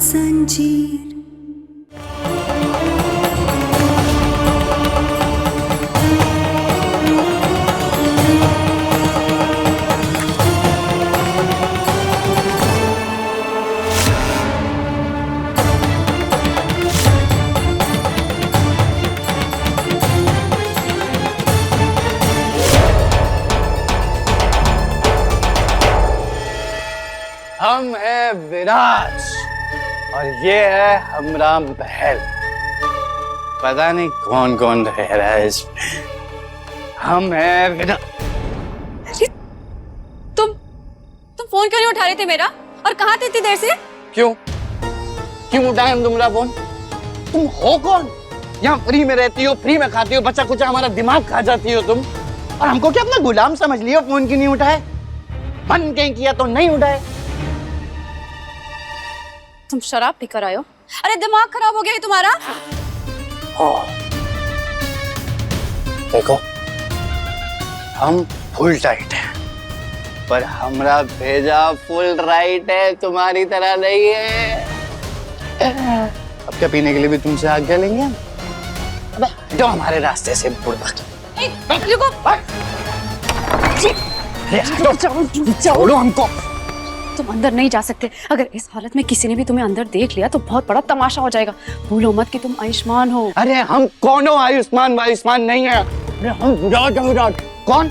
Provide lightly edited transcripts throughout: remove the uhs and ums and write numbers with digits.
जंजीर। हम है विराज और ये है हमराम बहल। पता नहीं कौन कौन रह रहा है इसमें। हम है विराज। तुम फोन क्यों नहीं उठा रहे थे मेरा? और कहाँ थे इतनी देर से? क्यों उठाए हम तुम्हारा फोन? तुम हो कौन? यहाँ फ्री में रहती हो, फ्री में खाती हो, बच्चा कुछ हमारा दिमाग खा जाती हो तुम। और हमको क्या अपना गुलाम समझ लियो? फोन क्यों नहीं उठाए? मन कहीं किया तो नहीं उठाए। तुम शराब पीकर आए हो? अरे दिमाग खराब हो गया है तुम्हारा? देखो हम फुल टाइट हैं, पर हमरा भेजा फुल राइट है, तुम्हारी तरह नहीं है। अब क्या पीने के लिए भी तुमसे आज्ञा लेंगे हम? अबे जो हमारे रास्ते से बुड़बक। छोड़ो हमको। तुम अंदर नहीं जा सकते। अगर इस हालत में किसी ने भी तुम्हें अंदर देख लिया तो बहुत बड़ा तमाशा हो जाएगा। भूलो मत कि तुम आयुष्मान हो। अरे हम कौन हो? आयुष्मान नहीं है। अरे हम विराट। कौन?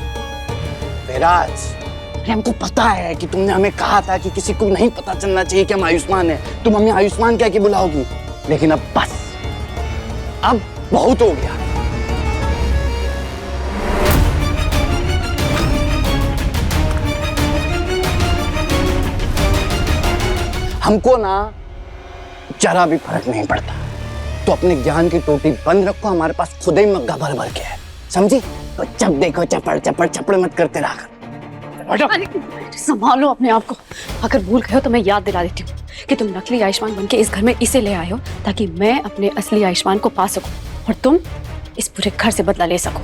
विराज। अरे हमको पता है कि तुमने हमें कहा था कि किसी को नहीं पता चलना चाहिए कि हम आयुष्मान है। तुम हमें आयुष्मान क्या बुलाओगी? लेकिन अब बस, अब बहुत हो गया। हमको ना जरा भी फर्क नहीं पड़ता। तो अपने ज्ञान की टोटी बंद रखो, हमारे पास खुद ही मग्गा भर भर के है, समझी? तो जब देखो चपड़ मत करते रहा। संभालो अपने आप को। अगर भूल गए हो तो मैं याद दिला देती हूँ कि तुम नकली आयुष्मान बनके इस घर में इसे ले आए हो ताकि मैं अपने असली आयुष्मान को पा सकूं और तुम इस पूरे घर से बदला ले सको।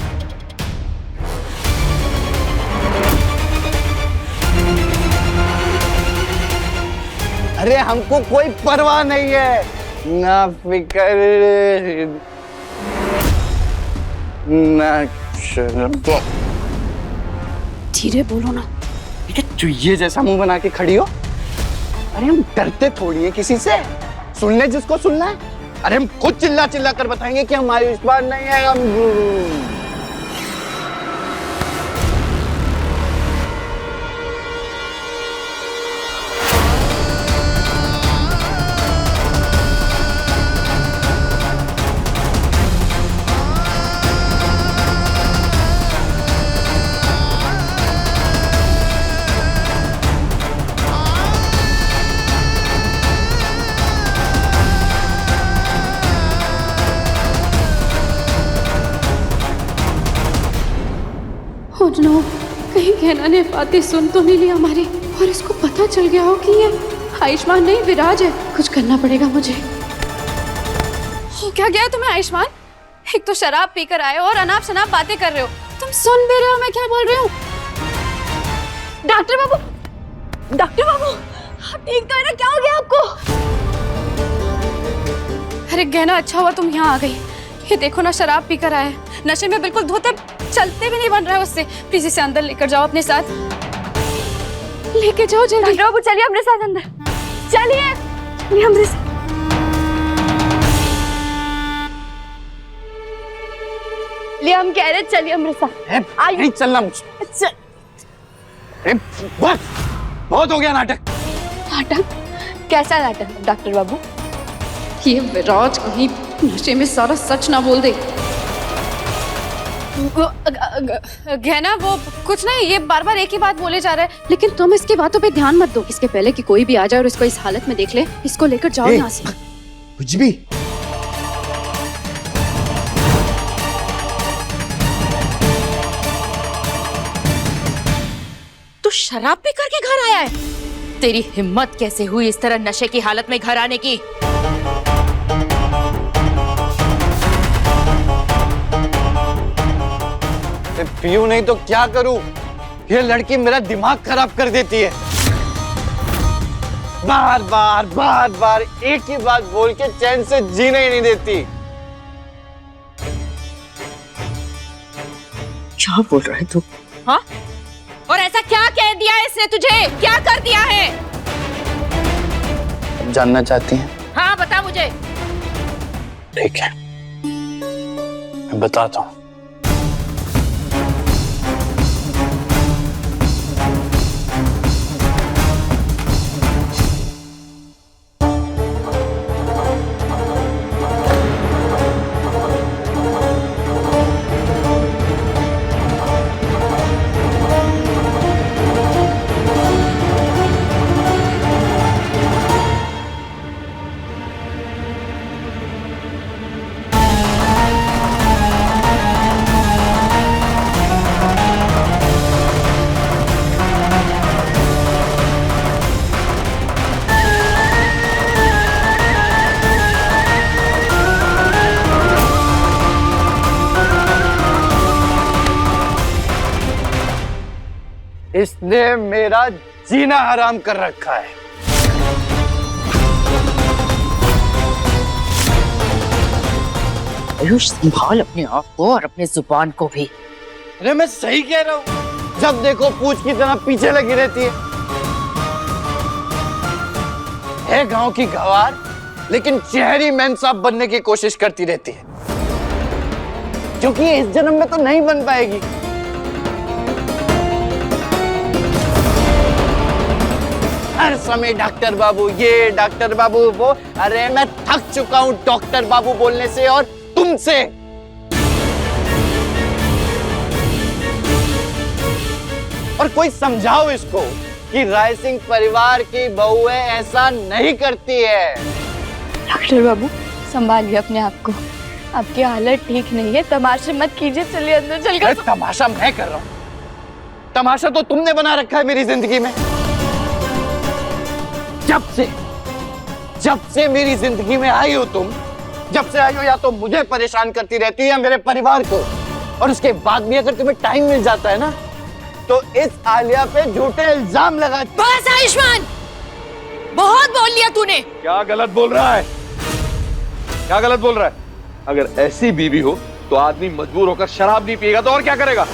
अरे हमको कोई परवाह नहीं है, ना फिकर ना शर्म। धीरे बोलो ना। चुहिए जैसा मुंह बना के खड़ी हो। अरे हम डरते थोड़ी है किसी से। सुन ले जिसको सुनना है। अरे हम खुद चिल्ला कर बताएंगे कि हम आयुष्मान नहीं है। हम नो, कहीं गहना ने बातें सुन तो नहीं ली हमारी और इसको पता चल गया हो कि ये आयुष्मान नहीं विराज है। कुछ करना पड़ेगा मुझे। हो क्या गया तुम्हें आयुष्मान? एक तो शराब पीकर आए हो और अनाप शनाप बातें कर रहे हो। तुम सुन भी रहे हो मैं क्या बोल रही हूँ? डॉक्टर बाबू आप ठीक तो है ना? क्या हो गया आपको? अरे गहना अच्छा हुआ तुम यहाँ आ गई। ये देखो ना, शराब पीकर आए, नशे में बिल्कुल धोते चलते भी नहीं बन रहा है उससे। प्लीज इसे अंदर लेकर जाओ अपने साथ। लेके जाओ जल्दी। बाबू चलिए अपने साथ अंदर। चलिए हमरे साथ। लिए हम कह रहे चलिए हमरे साथ। नहीं चलना मुझे। बस बहुत हो गया नाटक। नाटक? कैसा नाटक डॉक्टर बाबू? ये विराज कहीं नशे में सारा सच ना बोल दे। गहना वो कुछ नहीं, ये बार बार एक ही बात बोले जा रहा है। लेकिन तुम इसकी बातों पे ध्यान मत दो। इसके पहले कि कोई भी आ जाए और इसको इस हालत में देख ले, इसको लेकर जाओ यहाँ से। कुछ भी। तू शराब पी करके घर आया है? तेरी हिम्मत कैसे हुई इस तरह नशे की हालत में घर आने की? पीऊं नहीं तो क्या करूं? ये लड़की मेरा दिमाग खराब कर देती है। बार बार एक ही बात बोल के चैन से जीने ही नहीं देती। क्या बोल रहा है तू? हाँ? और ऐसा क्या कह दिया है इसने तुझे? क्या कर दिया है? जानना चाहती हैं? हाँ, बता मुझे। ठीक है, मैं बताता हूँ। इसने मेरा जीना हराम कर रखा है। आयुष, संभाल अपने आप को और अपने जुबान को भी। अरे मैं सही कह रहा हूँ, जब देखो पूछ की तरह पीछे लगी रहती है गांव की गवार, लेकिन शहरी मेंसाब बनने की कोशिश करती रहती है, क्योंकि इस जन्म में तो नहीं बन पाएगी। हर समय डॉक्टर बाबू ये, डॉक्टर बाबू वो। अरे मैं थक चुका हूं डॉक्टर बाबू बोलने से और तुमसे। और कोई समझाओ इसको कि राय सिंह परिवार की बहुएं ऐसा नहीं करती है। डॉक्टर बाबू, संभालिए अपने आप को, आपकी हालत ठीक नहीं है, तमाशे मत कीजिए, चलिए अंदर चलकर। तमाशा मैं कर रहा हूं? तमाशा तो तुमने बना रखा है मेरी जिंदगी में। जब से मेरी जिंदगी में आई हो तुम, जब से आई हो या तो मुझे परेशान करती रहती है या मेरे परिवार को, और उसके बाद भी अगर तुम्हें टाइम मिल जाता है ना, तो इस आलिया पे झूठे इल्जाम लगा। बस आयुष्मान, बहुत बोल लिया तूने। क्या गलत बोल रहा है? क्या गलत बोल रहा है? अगर ऐसी बीवी हो तो आदमी मजबूर होकर शराब नहीं पिएगा तो और क्या करेगा?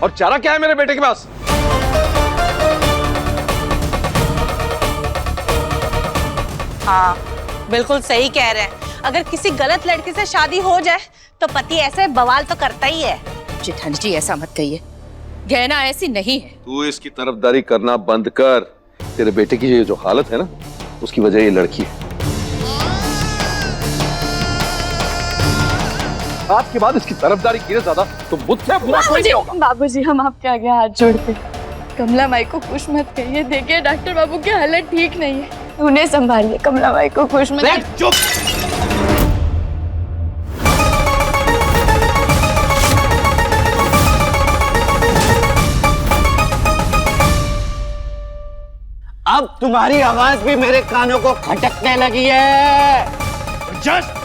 और चारा क्या है मेरे बेटे के पास? हाँ, बिल्कुल सही कह रहे हैं। अगर किसी गलत लड़की से शादी हो जाए तो पति ऐसे बवाल तो करता ही है। जेठानी जी, ऐसा मत कहिए, गहना ऐसी नहीं है। तू इसकी तरफदारी करना बंद कर। तेरे बेटे की ये जो हालत है ना, उसकी वजह ये लड़की है। आपके बाद इसकी तरफदारी किए ज्यादा तो मुझसे बुरा कोई नहीं होगा। बाबूजी, हम आपके आगे हाथ जोड़ते, कमला माई को खुश मत कहिए। देखिए डॉक्टर बाबू की हालत ठीक नहीं है, उन्हें संभालिए, कमला माई को खुश मत। चुप। अब तुम्हारी आवाज भी मेरे कानों को खटकने लगी है। Just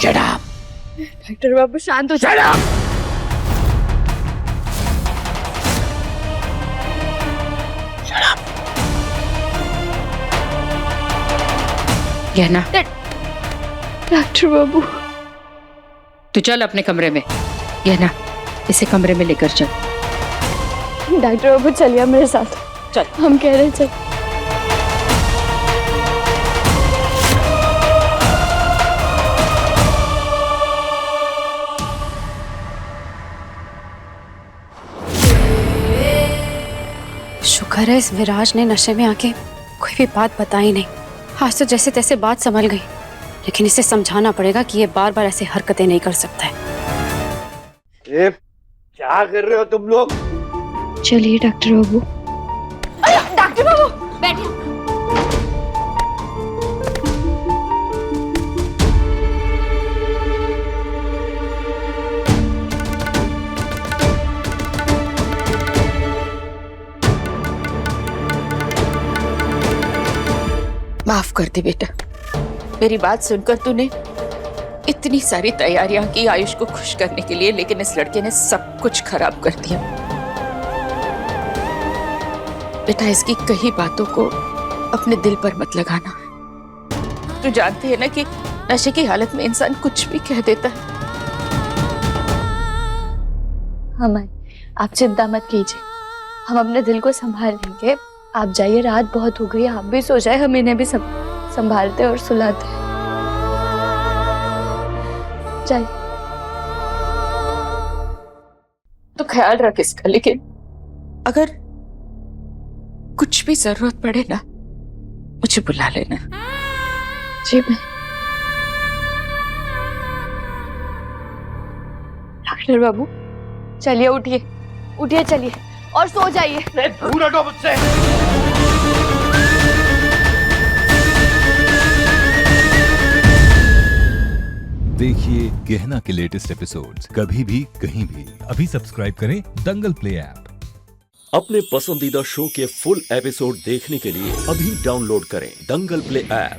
shut up. डॉक्टर बाबू शांत हो शट अप। Shut up. गहना, डॉक्टर बाबू, तू चल अपने कमरे में। गहना, इसे कमरे में लेकर चल। डॉक्टर बाबू चलिए मेरे साथ। चल। हम कह रहे हैं चल। शुक्र है इस विराज ने नशे में आके कोई भी बात बताई नहीं। आज तो जैसे तैसे बात संभल गई, लेकिन इसे समझाना पड़ेगा कि ये बार बार ऐसे हरकतें नहीं कर सकता है। ये क्या कर रहे हो तुम लोग? चलिए डॉक्टर बाबू। डॉक्टर बाबू बैठिए। माफ कर दे बेटा, मेरी बात सुनकर तूने इतनी सारी तैयारियां की आयुष को खुश करने के लिए, लेकिन इस लड़के ने सब कुछ खराब कर दिया। बेटा, इसकी कही बातों को अपने दिल पर मत लगाना। तू जानती है ना कि नशे की हालत में इंसान कुछ भी कह देता है। हाँ माँ, आप चिंता मत कीजिए, हम अपने दिल को संभाल लेंगे। आप जाइए, रात बहुत हो गई, आप भी सो जाए, हम इन्हें भी संभालते और सुलाते हैं। जाइए। तो ख्याल रख इसका, लेकिन अगर कुछ भी जरूरत पड़े ना, मुझे बुला लेना। जी मैं। डॉक्टर बाबू, चलिए, उठिए उठिए, चलिए और सो जाइए। दूर हटो मुझसे। देखिए गहना के लेटेस्ट एपिसोड्स कभी भी कहीं भी। अभी सब्सक्राइब करें दंगल प्ले ऐप। अपने पसंदीदा शो के फुल एपिसोड देखने के लिए अभी डाउनलोड करें दंगल प्ले ऐप।